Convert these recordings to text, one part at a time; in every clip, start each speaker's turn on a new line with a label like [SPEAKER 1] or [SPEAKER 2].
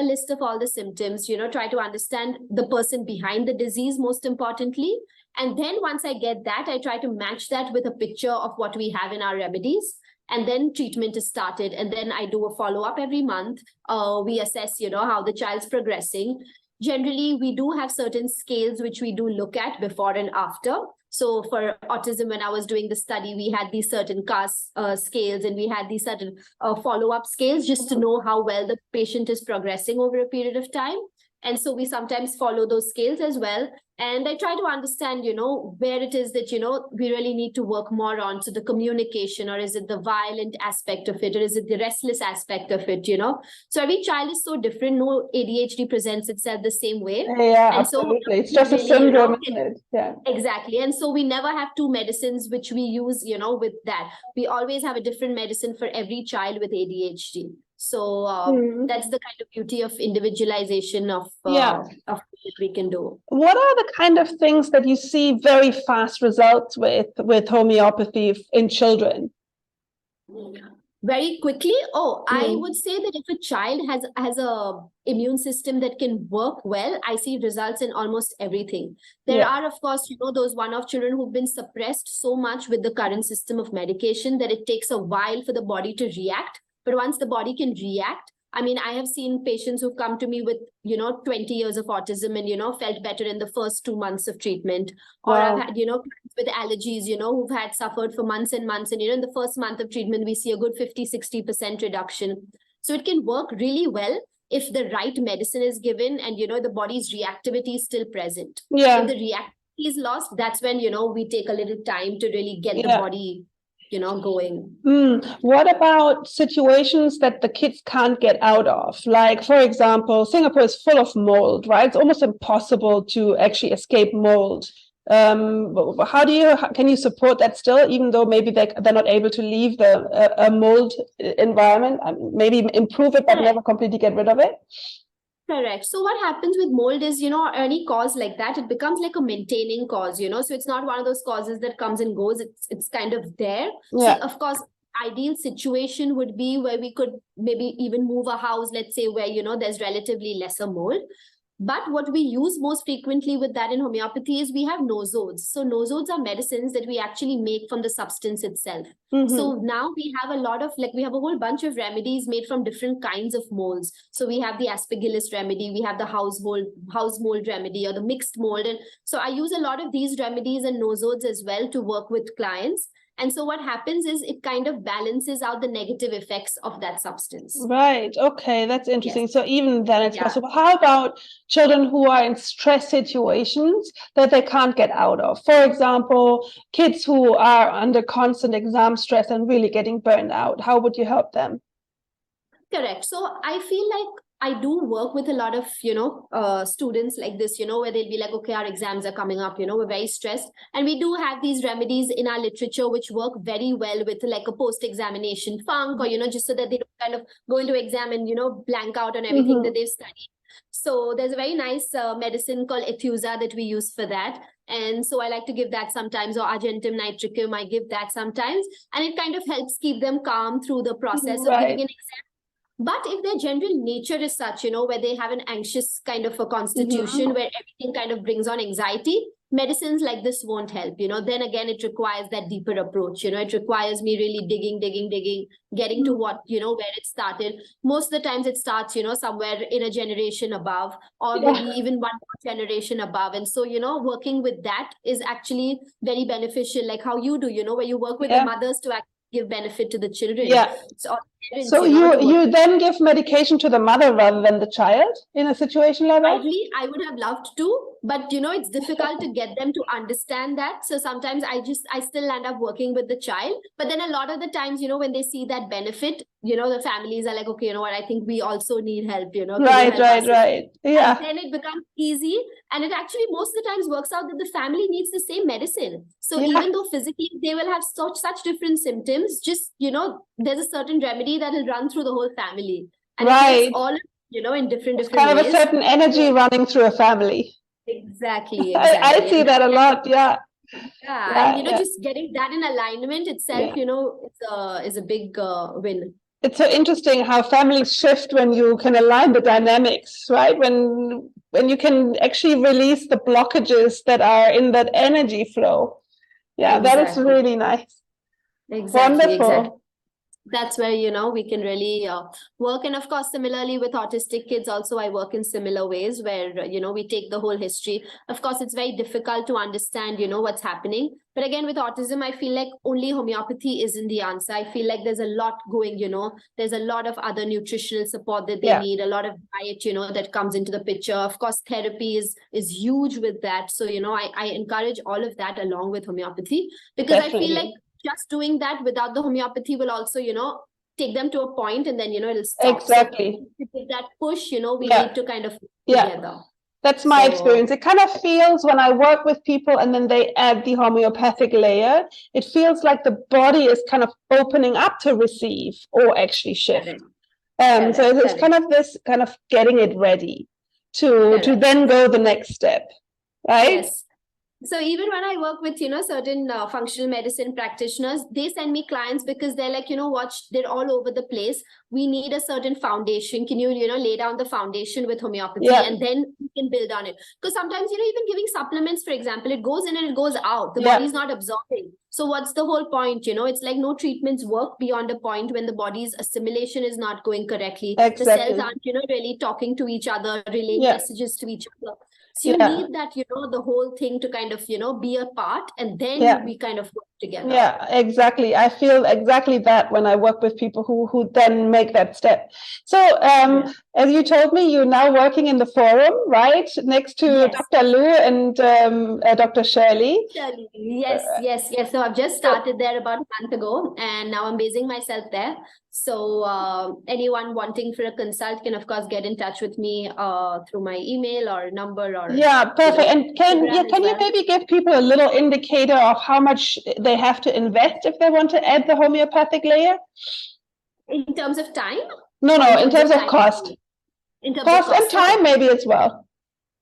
[SPEAKER 1] a list of all the symptoms, try to understand the person behind the disease, most importantly. And then once I get that, I try to match that with a picture of what we have in our remedies. And then treatment is started. And then I do a follow-up every month. We assess, how the child's progressing. Generally, we do have certain scales which we do look at before and after. So for autism, when I was doing the study, we had these certain CAS scales, and we had these certain follow-up scales just to know how well the patient is progressing over a period of time. And so we sometimes follow those scales as well. And I try to understand, where it is that, we really need to work more on. So the communication, or is it the violent aspect of it, or is it the restless aspect of it, So every child is so different. No ADHD presents itself the same way.
[SPEAKER 2] Yeah,
[SPEAKER 1] and
[SPEAKER 2] absolutely.
[SPEAKER 1] So
[SPEAKER 2] it's just really, a syndrome, isn't it?
[SPEAKER 1] Yeah. Exactly. And so we never have two medicines which we use, with that. We always have a different medicine for every child with ADHD. So that's the kind of beauty of individualization of what we can do.
[SPEAKER 2] What are the kind of things that you see very fast results with homeopathy in children?
[SPEAKER 1] Very quickly? I would say that if a child has a immune system that can work well, I see results in almost everything. There are, of course, those one-off children who've been suppressed so much with the current system of medication that it takes a while for the body to react. But once the body can react, I mean, I have seen patients who've come to me with, 20 years of autism and, felt better in the first 2 months of treatment. Or I've had, with allergies, who've had suffered for months and months. And, in the first month of treatment, we see a good 50-60% reduction. So it can work really well if the right medicine is given and, the body's reactivity is still present.
[SPEAKER 2] Yeah.
[SPEAKER 1] If the reactivity is lost, that's when, we take a little time to really get the body going.
[SPEAKER 2] What about situations that the kids can't get out of? Like, for example, Singapore is full of mold, right? It's almost impossible to actually escape mold. Can you support that still, even though maybe they're not able to leave the mold environment? Maybe improve it, but never completely get rid of it?
[SPEAKER 1] Correct. So what happens with mold is, any cause like that, it becomes like a maintaining cause, so it's not one of those causes that comes and goes. It's kind of there. Yeah. So of course, ideal situation would be where we could maybe even move a house, let's say, where, there's relatively lesser mold. But what we use most frequently with that in homeopathy is we have nosodes. So nosodes are medicines that we actually make from the substance itself. So now we have a lot of, we have a whole bunch of remedies made from different kinds of molds. So we have the aspergillus remedy, we have the house mold remedy, or the mixed mold. And so I use a lot of these remedies and nosodes as well to work with clients. And so what happens is it kind of balances out the negative effects of that substance.
[SPEAKER 2] Right. Okay. That's interesting. Yes. So even then it's possible. How about children who are in stress situations that they can't get out of? For example, kids who are under constant exam stress and really getting burned out. How would you help them?
[SPEAKER 1] Correct. So I feel like I do work with a lot of, students like this, where they'll be like, okay, our exams are coming up, we're very stressed. And we do have these remedies in our literature which work very well with like a post-examination funk, or, just so that they don't kind of go into exam and, blank out on everything that they've studied. So there's a very nice medicine called Ethusa that we use for that. And so I like to give that sometimes, or Argentum nitricum, I give that sometimes. And it kind of helps keep them calm through the process of giving an exam. But if their general nature is such, where they have an anxious kind of a constitution, where everything kind of brings on anxiety, medicines like this won't help, then again, it requires that deeper approach, it requires me really digging, getting to what, where it started. Most of the times it starts, somewhere in a generation above, or maybe even one more generation above. And so, working with that is actually very beneficial, like how you do, where you work with the mothers to actually give benefit to the children.
[SPEAKER 2] So you then give medication to the mother rather than the child in a situation like that?
[SPEAKER 1] Ideally, I would have loved to, but it's difficult to get them to understand that. So sometimes I still end up working with the child. But then a lot of the times, when they see that benefit, the families are like, okay, you know what, I think we also need help,
[SPEAKER 2] Right. Yeah.
[SPEAKER 1] And then it becomes easy. And it actually most of the times works out that the family needs the same medicine. So even though physically they will have such different symptoms, just, there's a certain remedy that will run through the whole family. And it's all, in different ways.
[SPEAKER 2] Kind of a certain energy running through a family.
[SPEAKER 1] Exactly.
[SPEAKER 2] I see that a lot.
[SPEAKER 1] And just getting that in alignment itself, is a big win.
[SPEAKER 2] it's so interesting how families shift when you can align the dynamics, right? When you can actually release the blockages that are in that energy flow. Yeah, that is
[SPEAKER 1] Exactly.
[SPEAKER 2] really nice.
[SPEAKER 1] Exactly.
[SPEAKER 2] Wonderful.
[SPEAKER 1] That's where, we can really work. And of course, similarly with autistic kids also, I work in similar ways where, we take the whole history. Of course, it's very difficult to understand, what's happening. But again, with autism, I feel like only homeopathy isn't the answer. I feel like there's a lot going, there's a lot of other nutritional support that they need, a lot of diet, that comes into the picture. Of course, therapy is huge with that. So, I encourage all of that along with homeopathy, because
[SPEAKER 2] Definitely.
[SPEAKER 1] I feel like just doing that without the homeopathy will also, take them to a point, and then, it'll stop.
[SPEAKER 2] Exactly.
[SPEAKER 1] So with that push, we need to kind of together.
[SPEAKER 2] That's my experience. It kind of feels when I work with people and then they add the homeopathic layer, it feels like the body is kind of opening up to receive or actually shift. So it's kind of this kind of getting it ready to then go the next step, right?
[SPEAKER 1] Yes. So even when I work with, certain functional medicine practitioners, they send me clients because they're like, they're all over the place. We need a certain foundation. Can you, lay down the foundation with homeopathy, and then we can build on it? Because sometimes, even giving supplements, for example, it goes in and it goes out. The body's not absorbing. So what's the whole point? It's like no treatments work beyond a point when the body's assimilation is not going correctly.
[SPEAKER 2] Exactly.
[SPEAKER 1] The cells aren't, really talking to each other, relaying messages to each other. So you need that, the whole thing to kind of, be a part, and then we kind of work together.
[SPEAKER 2] Yeah, exactly. I feel exactly that when I work with people who then make that step. So as you told me, you're now working in the forum, right? Next to Dr. Lu and Dr. Shirley.
[SPEAKER 1] Yes. So I've just started there about a month ago, and now I'm basing myself there. So anyone wanting for a consult can, of course, get in touch with me through my email or number. Or
[SPEAKER 2] perfect. And can you maybe give people a little indicator of how much they have to invest if they want to add the homeopathic layer?
[SPEAKER 1] In terms of time?
[SPEAKER 2] No, in terms of cost.
[SPEAKER 1] In terms of cost
[SPEAKER 2] and time, maybe as well.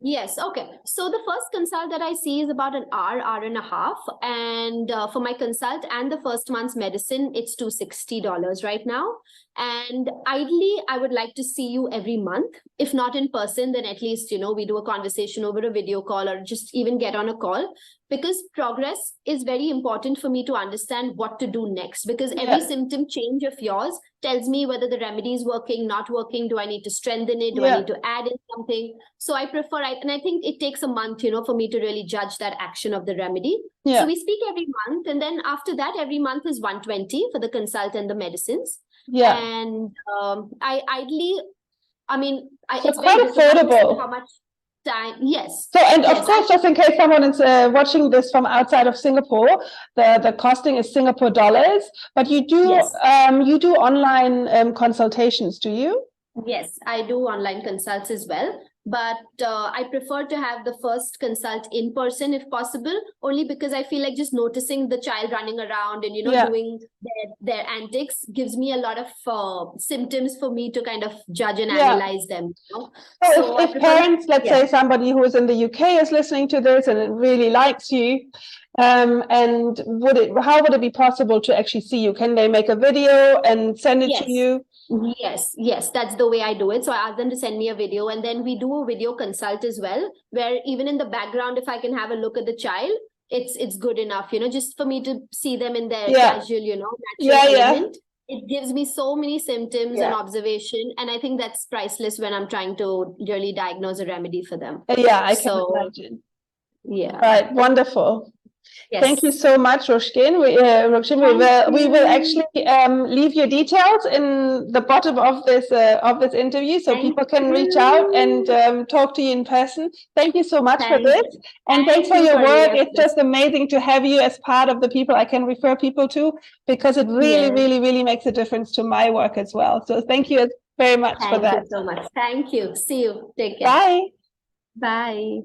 [SPEAKER 1] Yes. Okay. So the first consult that I see is about an hour and a half. And for my consult and the first month's medicine, it's $260 right now. And ideally, I would like to see you every month. If not in person, then at least, we do a conversation over a video call, or just even get on a call, because progress is very important for me to understand what to do next, because every symptom change of yours tells me whether the remedy is working, not working. Do I need to strengthen it? Do I need to add in something? So I prefer, and I think it takes a month, for me to really judge that action of the remedy. So we speak every month. And then after that, every month is $120 for the consult and the medicines. And it's
[SPEAKER 2] quite affordable.
[SPEAKER 1] How much time? Yes.
[SPEAKER 2] So, and of course, just in case someone is watching this from outside of Singapore, the costing is Singapore dollars. But you do you do online consultations, do you?
[SPEAKER 1] Yes, I do online consults as well. But I prefer to have the first consult in person if possible, only because I feel like just noticing the child running around and, doing their antics gives me a lot of symptoms for me to kind of judge and analyze them.
[SPEAKER 2] So if parents, let's say somebody who is in the UK is listening to this and it really likes you, and how would it be possible to actually see you? Can they make a video and send it to you?
[SPEAKER 1] Yes, that's the way I do it. So I ask them to send me a video, and then we do a video consult as well, where even in the background, if I can have a look at the child, it's good enough, just for me to see them in their casual, natural element. It gives me so many symptoms and observation, and I think that's priceless when I'm trying to really diagnose a remedy for them.
[SPEAKER 2] I can imagine. Right, wonderful.
[SPEAKER 1] Yes.
[SPEAKER 2] Thank you so much, Rukshin. We will actually leave your details in the bottom of this interview, so people can reach out and talk to you in person. Thank you so much for this, and thanks for your work. It's just amazing to have you as part of the people I can refer people to, because it really makes a difference to my work as well. So thank you very much for that.
[SPEAKER 1] Thank you so much. Thank you. See you. Take care.
[SPEAKER 2] Bye.
[SPEAKER 1] Bye.